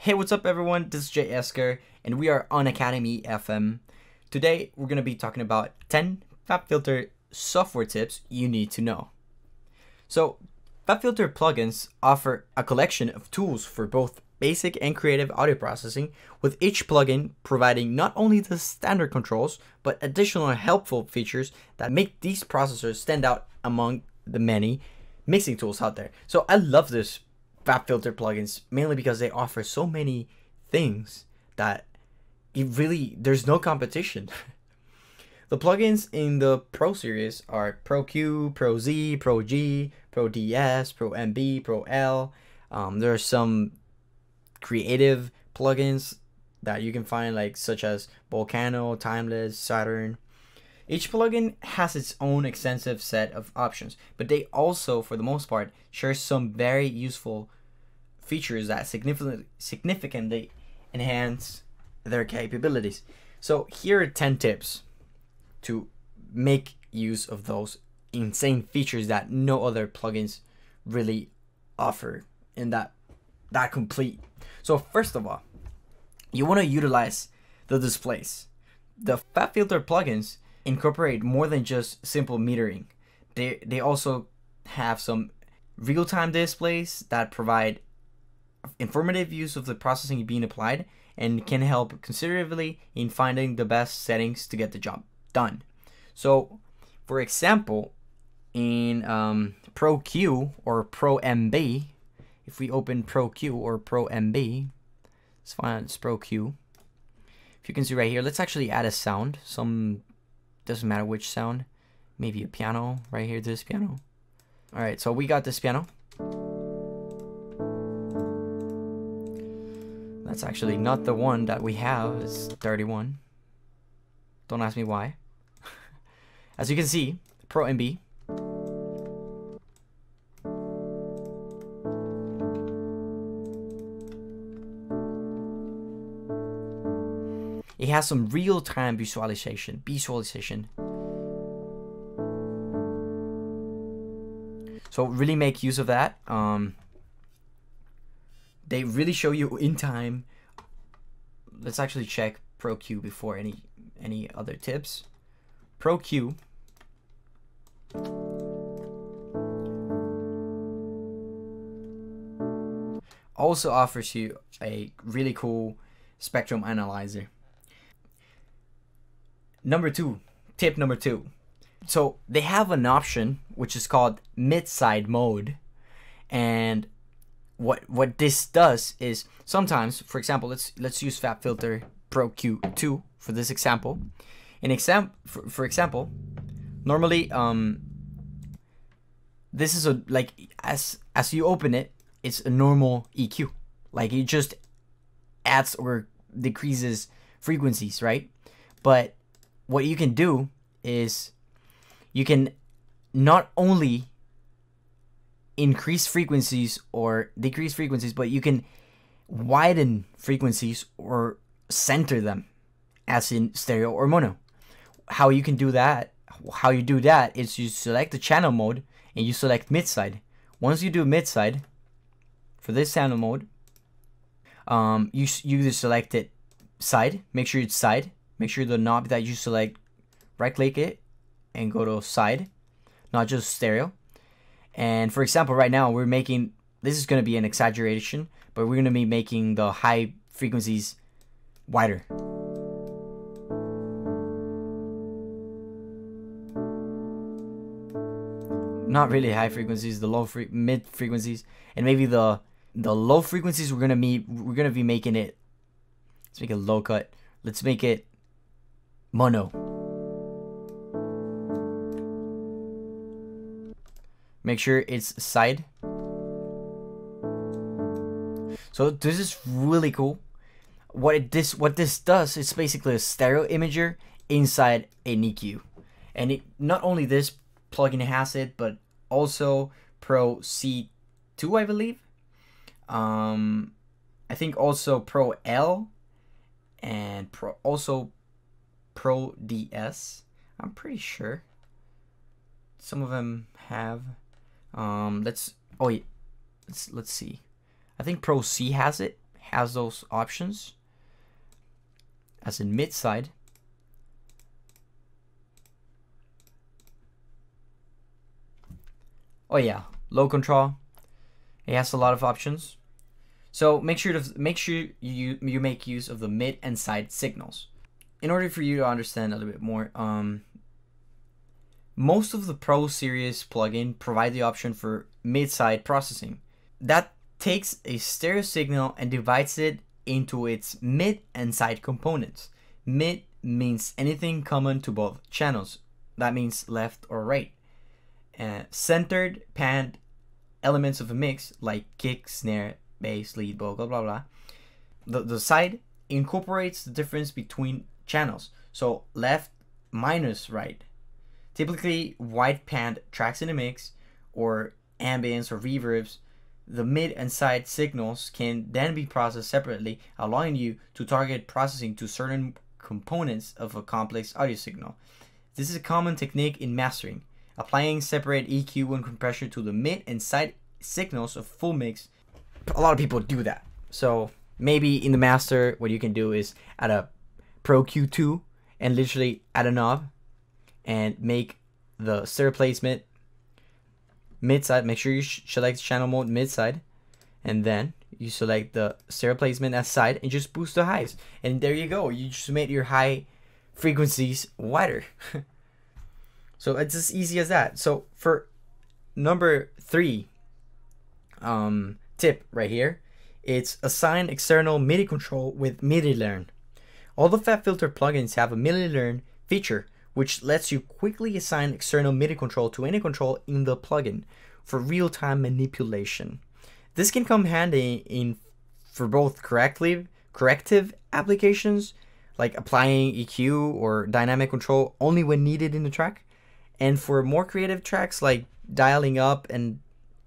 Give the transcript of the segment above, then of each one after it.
Hey, what's up everyone? This is Jay Eskar and we are on Academy FM. Today we're going to be talking about 10 FabFilter software tips you need to know. So, FabFilter plugins offer a collection of tools for both basic and creative audio processing, with each plugin providing not only the standard controls, but additional helpful features that make these processors stand out among the many mixing tools out there. So I love this FabFilter plugins mainly because they offer so many things that there's no competition. The plugins in the Pro series are Pro Q, Pro Z, Pro G, Pro DS, Pro MB, Pro L. There are some creative plugins that you can find, like such as Volcano, Timeless, Saturn. Each plugin has its own extensive set of options, but they also, for the most part, share some very useful features that significantly enhance their capabilities. So here are 10 tips to make use of those insane features that no other plugins really offer in that complete. So first of all, you want to utilize the displays. The FabFilter plugins incorporate more than just simple metering. They also have some real-time displays that provide informative views of the processing being applied and can help considerably in finding the best settings to get the job done. So, for example, in Pro Q or Pro MB, if we open Pro Q or Pro MB, let's find it's Pro Q. If you can see right here, let's actually add a sound. Doesn't matter which sound. Maybe a piano right here, this piano. All right, so we got this piano. That's actually not the one that we have. It's 31. Don't ask me why. As you can see, Pro MB. It has some real-time visualization. So really make use of that. They really show you in time. Let's actually check Pro Q before any other tips. Pro Q also offers you a really cool spectrum analyzer. Tip number two. So they have an option which is called mid-side mode, and what this does is sometimes, for example, let's use FabFilter Pro Q2 for this example. For example, normally this is as you open it, it's a normal EQ, like it just adds or decreases frequencies, right? But what you can do is you can not only increase frequencies or decrease frequencies, but you can widen frequencies or center them, as in stereo or mono. How you do that is you select the channel mode and you select mid-side. Once you do mid-side for this channel mode, you just select it side. Make sure it's side. Make sure the knob that you select, right click it and go to side, not just stereo. And for example, right now we're making, this is going to be an exaggeration, but we're going to be making the high frequencies wider. Not really high frequencies, the mid frequencies, and maybe the low frequencies we're gonna be making it. Let's make it low cut. Let's make it mono. Make sure it's side. So this is really cool. What this does, it's basically a stereo imager inside an EQ, and not only this plugin has it, but also Pro C2, I believe. I think also Pro L and Pro DS. I'm pretty sure some of them have. Let's see. I think Pro C has it. has those options, as in mid side. Oh yeah, low control. It has a lot of options. So make sure you make use of the mid and side signals. In order for you to understand a little bit more, most of the Pro Series plugin provide the option for mid-side processing. That takes a stereo signal and divides it into its mid and side components. Mid means anything common to both channels. That means left or right. Centered, panned elements of a mix like kick, snare, bass, lead, vocal, blah blah. The side incorporates the difference between channels. So left minus right. Typically wide panned tracks in a mix or ambience or reverbs. The mid and side signals can then be processed separately, allowing you to target processing to certain components of a complex audio signal. This is a common technique in mastering, applying separate EQ and compression to the mid and side signals of full mix. A lot of people do that. So maybe in the master, what you can do is add a Pro Q2 and literally add a knob and make the stereo placement mid-side. Make sure you select channel mode mid-side, and then you select the stereo placement as side and just boost the highs. And there you go. You just made your high frequencies wider. So it's as easy as that. So for number 3 tip right here, it's assign external MIDI control with MIDI learn. All the FabFilter plugins have a MIDI learn feature, which lets you quickly assign external MIDI control to any control in the plugin for real-time manipulation. This can come handy for both corrective applications, like applying EQ or dynamic control only when needed in the track, and for more creative tracks like dialing up and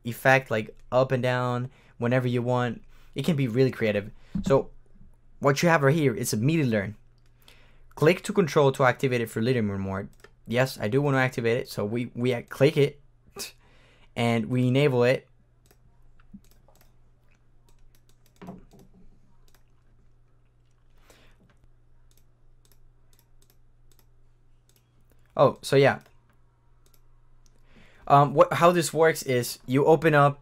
effect like up and down whenever you want. It can be really creative. So what you have right here is a MIDI learn. Click to control to activate it for linear mode. Yes, I do want to activate it, so we click it and we enable it. Oh, so yeah. How this works is you open up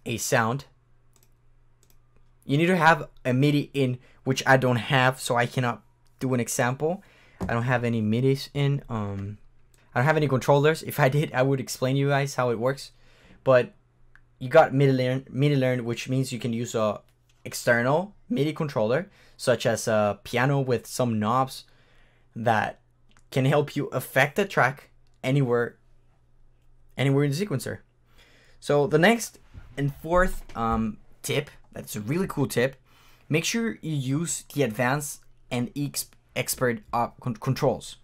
a sound. You need to have a MIDI in, which I don't have, so I cannot do an example. I don't have any MIDIs in. I don't have any controllers. If I did, I would explain to you guys how it works. But you got MIDI learn, which means you can use a external MIDI controller, such as a piano with some knobs that can help you affect the track anywhere in the sequencer. So the next and fourth tip, that's a really cool tip. Make sure you use the advanced and expert controls.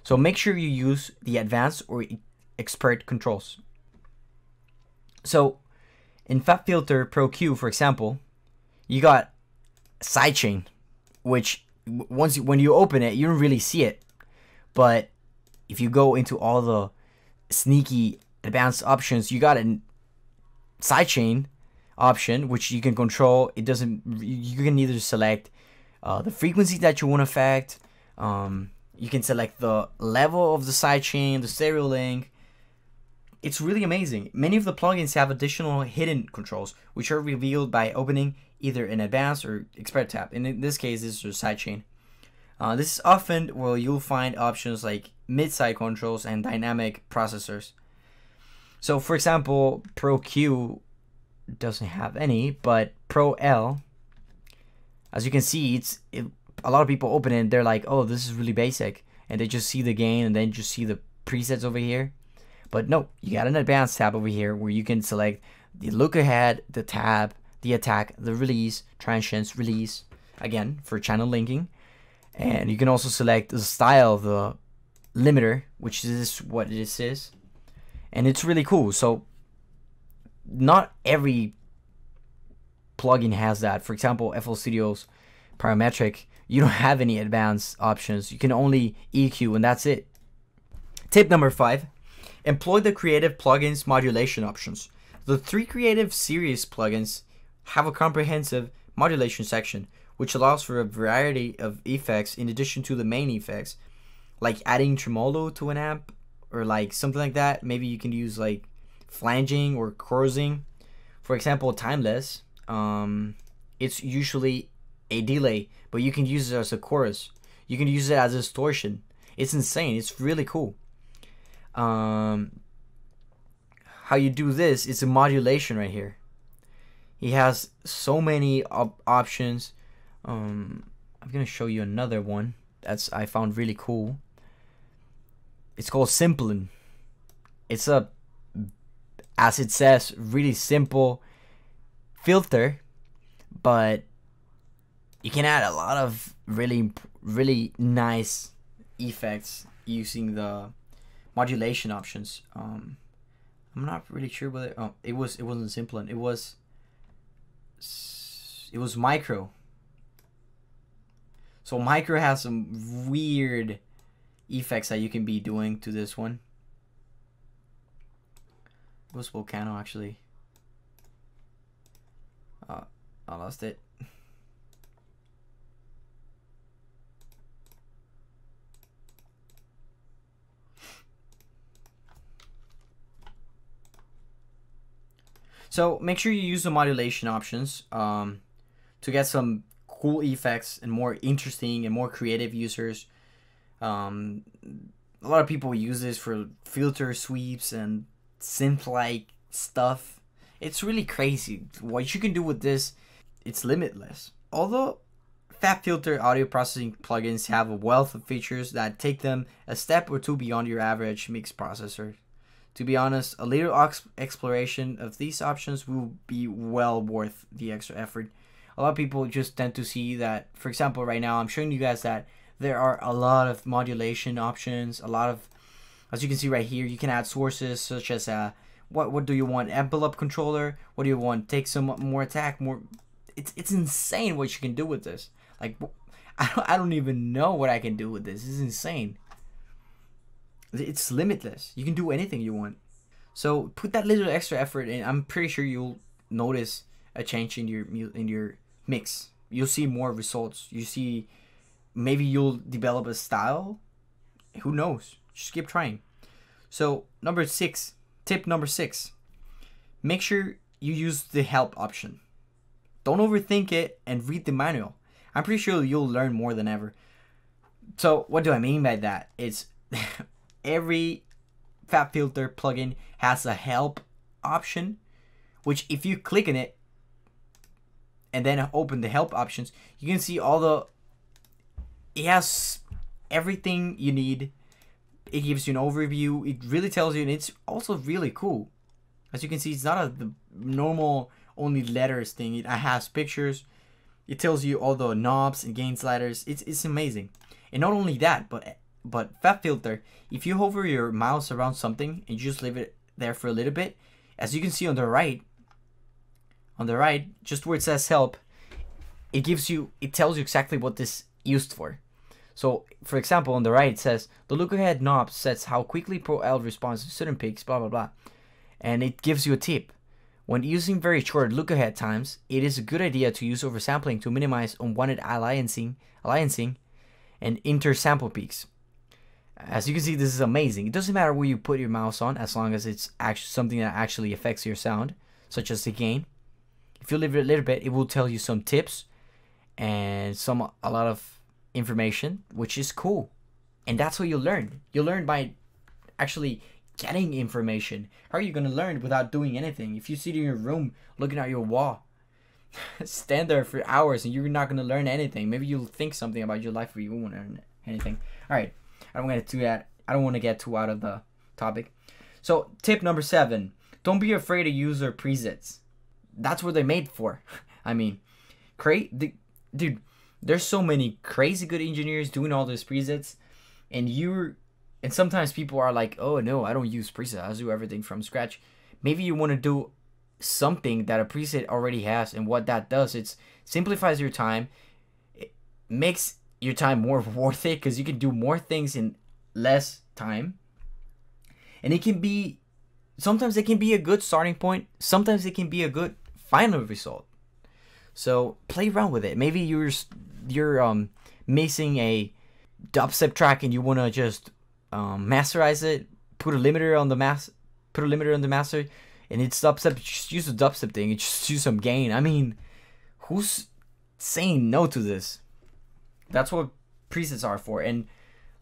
So make sure you use the advanced or expert controls. So in FabFilter Pro Q, for example, you got sidechain, which when you open it, you don't really see it. But if you go into all the sneaky advanced options, you got a sidechain option, which you can control. It doesn't. You can either select the frequency that you want to affect. You can select the level of the sidechain, the stereo link. It's really amazing. Many of the plugins have additional hidden controls, which are revealed by opening either an advanced or expert tab. And in this case, this is your sidechain. This is often where you'll find options like mid-side controls and dynamic processors. So for example, Pro Q doesn't have any, but Pro L, as you can see, a lot of people open it and they're like, oh, this is really basic, and they just see the gain and then just see the presets over here. But no, you got an advanced tab over here where you can select the look ahead, the tab, the attack, the release, transients, release, again for channel linking. And you can also select the style of the limiter, which is what this is. And it's really cool. So not every plugin has that. For example, FL Studio's parametric, you don't have any advanced options. You can only EQ and that's it. Tip number 5, employ the Creative Plugins modulation options. The 3 Creative Series plugins have a comprehensive modulation section, which allows for a variety of effects in addition to the main effects, like adding tremolo to an amp or like something like that. Maybe you can use like flanging or chorusing. For example, timeless, it's usually a delay, but you can use it as a chorus. You can use it as a distortion. It's insane. It's really cool. How you do this is a modulation right here. He has so many options. I'm gonna show you another one that's I found really cool. It's called Simplin. It's a, as it says, really simple filter, but you can add a lot of really nice effects using the modulation options. I'm not really sure whether it wasn't Simplin. It was Micro. So Micro has some weird effects that you can be doing to this one. It was Volcano actually. I lost it. So make sure you use the modulation options to get some cool effects and more interesting and more creative users. A lot of people use this for filter sweeps and synth-like stuff. It's really crazy. What you can do with this, it's limitless. Although FabFilter audio processing plugins have a wealth of features that take them a step or two beyond your average mix processor. To be honest, a little exploration of these options will be well worth the extra effort. A lot of people just tend to see that, for example, right now I'm showing you guys that there are a lot of modulation options, a lot of, as you can see right here, you can add sources such as what do you want, envelope controller, what do you want, take some more attack, more. It's insane what you can do with this. Like, I don't even know what I can do with this. It's insane. It's limitless. You can do anything you want. So put that little extra effort in. I'm pretty sure you'll notice a change in your mix. You'll see more results. You see, maybe you'll develop a style. Who knows? Just keep trying. So tip number 6. Make sure you use the help option. Don't overthink it and read the manual. I'm pretty sure you'll learn more than ever. So what do I mean by that? It's every FabFilter plugin has a help option, which if you click on it and then open the help options, you can see it has everything you need. It gives you an overview. It really tells you, and it's also really cool. As you can see, it's not the normal only letters thing. It has pictures. It tells you all the knobs and gain sliders. It's amazing. And not only that, but FabFilter, if you hover your mouse around something and you just leave it there for a little bit, as you can see on the right, just where it says help, it tells you exactly what this used for. So for example, on the right it says the look ahead knob sets how quickly Pro L responds to certain peaks, blah blah blah, and it gives you a tip. When using very short look ahead times, it is a good idea to use oversampling to minimize unwanted aliasing and inter-sample peaks. As you can see, this is amazing. It doesn't matter where you put your mouse on, as long as it's actually something that actually affects your sound, such as the gain. If you leave it a little bit, it will tell you some tips and a lot of information, which is cool. And that's what you learn. You learn by actually getting information. How are you going to learn without doing anything? If you sit in your room looking at your wall, stand there for hours and you're not going to learn anything. Maybe you'll think something about your life, but you won't learn anything. All right. I don't want to do that. I don't want to get too out of the topic. So tip number 7, don't be afraid to use their presets. That's what they're made for. I mean, dude, there's so many crazy good engineers doing all these presets, and sometimes people are like, oh no, I don't use presets. I do everything from scratch. Maybe you want to do something that a preset already has, and what that does, it simplifies your time. It makes your time more worth it because you can do more things in less time, and sometimes it can be a good starting point, sometimes it can be a good final result. So play around with it. Maybe you're mixing a dubstep track and you wanna just masterize it, put a limiter on the master, and it's dubstep. Just use the dubstep thing and just use some gain. I mean, who's saying no to this? That's what presets are for. And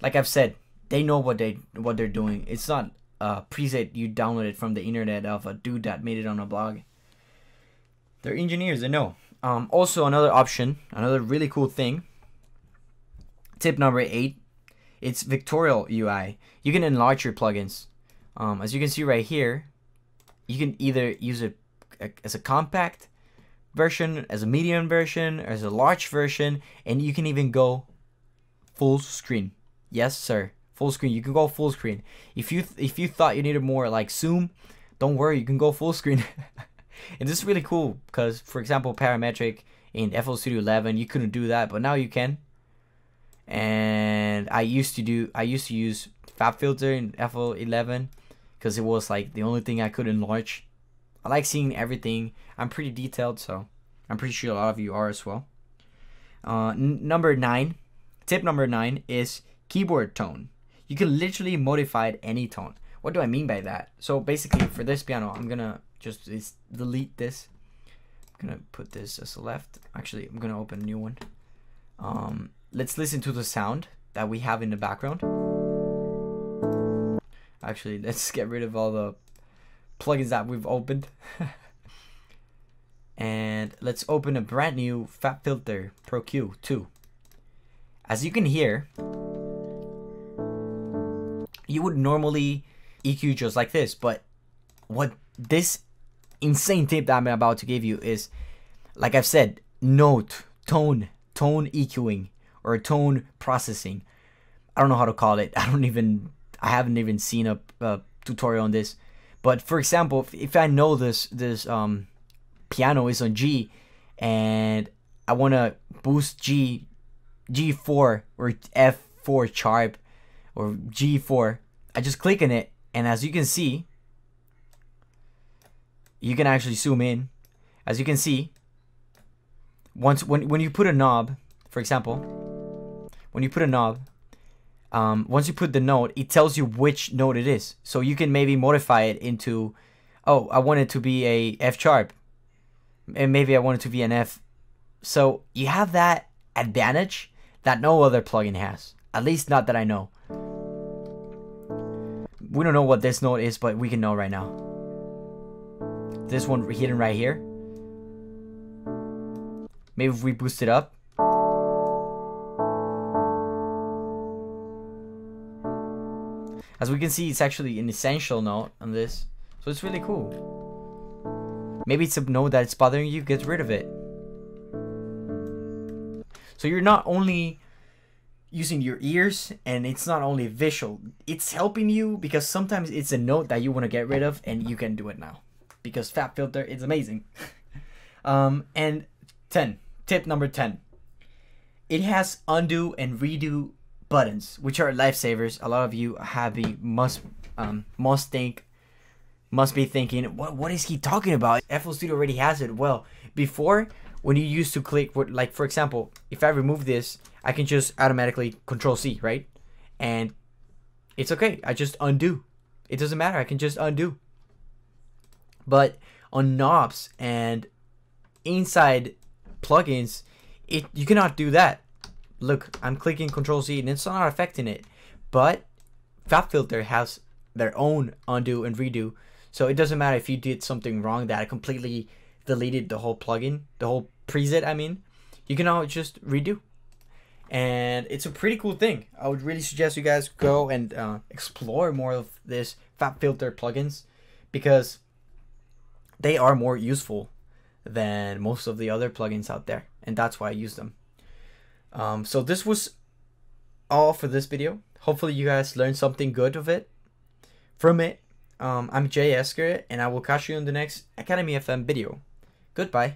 like I've said, they know what they're doing. It's not a preset you downloaded from the internet of a dude that made it on a blog. They're engineers, they know. Also, another option, another really cool thing. Tip number 8, it's vectorial UI. You can enlarge your plugins. As you can see right here, you can either use it as a compact version, as a medium version, or as a large version, and you can even go full screen. Yes, sir, full screen. You can go full screen. If you thought you needed more like zoom, don't worry, you can go full screen. And this is really cool because, for example, parametric in FL Studio 11, you couldn't do that, but now you can. And I used to use FabFilter in FL 11 because it was like the only thing I could enlarge. I like seeing everything. I'm pretty detailed, so I'm pretty sure a lot of you are as well. Number 9, tip number 9 is keyboard tone. You can literally modify any tone. What do I mean by that? So basically, for this piano, I'm gonna just delete this. I'm gonna put this as a left. Actually, I'm gonna open a new one. Let's listen to the sound that we have in the background. Actually, let's get rid of all the plugins that we've opened. And let's open a brand new FabFilter Pro Q2. As you can hear, you would normally EQ just like this, but what this insane tip that I'm about to give you is, like I've said, tone EQing or tone processing. I don't know how to call it. I haven't even seen a tutorial on this. But for example, if I know this piano is on G and I want to boost G4 or F4 sharp or G4, I just click on it, and as you can see, you can actually zoom in. As you can see, when you put a knob, for example, when you put a knob, once you put the note, it tells you which note it is. So you can maybe modify it into, oh, I want it to be a F sharp, and maybe I want it to be an F. So you have that advantage that no other plugin has, at least not that I know. We don't know what this note is, but we can know right now. This one hidden right here. Maybe if we boost it up. As we can see, it's actually an essential note on this. So it's really cool. Maybe it's a note that's bothering you, get rid of it. So you're not only using your ears, and it's not only visual, it's helping you because sometimes it's a note that you want to get rid of, and you can do it now because FabFilter is amazing. And tip number 10, it has undo and redo buttons, which are lifesavers. A lot of you must be thinking, what is he talking about? FL Studio already has it. Well, before, when you used to click, like for example, if I remove this, I can just automatically Control C, right? And it's okay. I just undo. It doesn't matter. I can just undo. But on knobs and inside plugins, you cannot do that. Look, I'm clicking Control C and it's not affecting it. But FabFilter has their own undo and redo. So it doesn't matter if you did something wrong that completely deleted the whole plugin, the whole preset, I mean. You can now just redo. And it's a pretty cool thing. I would really suggest you guys go and explore more of this FabFilter plugins because they are more useful than most of the other plugins out there. And that's why I use them. So this was all for this video. Hopefully you guys learned something good from it. I'm Jay Eskar, and I will catch you in the next Academy FM video. Goodbye.